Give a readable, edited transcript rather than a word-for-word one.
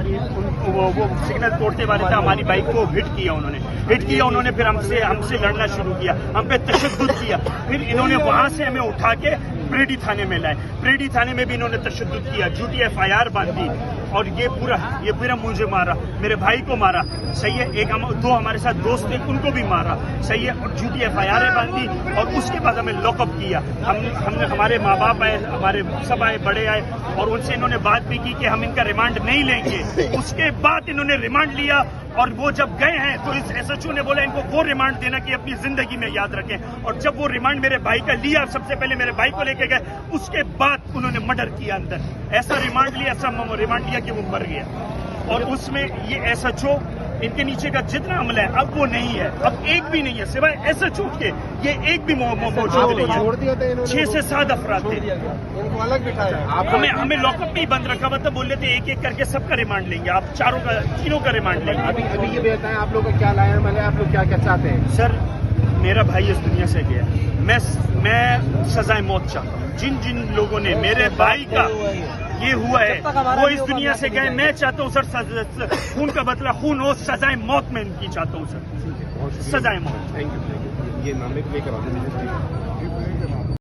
ہماری وہ سگنل توڑتے والے تھے, ہماری بائک کو ہٹ کیا انہوں نے پھر ہم سے لڑنا شروع کیا, ہم پہ تشدد کیا. پھر انہوں نے وہاں سے ہمیں اٹھا کے پریڈی تھانے میں لائے. پریڈی تھانے میں بھی انہوں نے تشدد کیا, جھوٹی FIR باندھی, اور یہ پورا مجھے مارا, میرے بھائی کو مارا, صحیح ہے. دو ہمارے ساتھ دوست تھے, ان کو بھی مارا, صحیح ہے. اور جھوٹی FIR باندھی, اور اس کے بعد ہمیں لاک اپ کیا. ہم نے ہمارے ماں باپ آئے, ہمارے سب آئے, بڑے آئے, اور ان سے انہوں نے بات بھی کی کہ ہم ان کا ریمانڈ نہیں لیں گے. اس کے بعد انہوں نے ریمانڈ لیا, اور وہ جب گئے ہیں تو اس SHO نے بولا ان کو وہ ریمانڈ دینا کہ اپنی زندگی میں یاد رکھیں. اور جب وہ ریمانڈ میرے بھائی کا لیا, سب سے پہلے میرے بھائی کو لے کے گئے, اس کے بعد انہوں نے مرڈر کیا اندر. ایسا ریمانڈ لیا کہ وہ مر گیا. اور اس میں یہ SHO, ان کے نیچے کا جتنا عملہ ہے اب وہ نہیں ہے, اب ایک بھی نہیں ہے سوائے SHO کے, یہ ایک بھی موجود نہیں ہے. 6 سے 7 افراد تھے, ہمیں لاک اپ میں ہی بند رکھا ہوا تھا. بول رہے تھے ایک ایک کر کے سب کا ریمانڈ لیں گے, آپ تینوں کا ریمانڈ لیں گے. ابھی یہ بتائیں آپ لوگ کا کیا لایا ہے, آپ لوگ کیا چاہتے ہیں؟ سر, میرا بھائی اس دنیا سے گیا, میں سزائے موت چاہتا ہوں. جن لوگوں نے میرے بھائی کا یہ ہوا ہے وہ اس دنیا سے گئے, میں چاہتا ہوں سر خون کا بدلہ خون ہو, سزائے موت میں ان کی چاہتا ہوں سر, سزائے موت. Thank you. یہ نام لے کر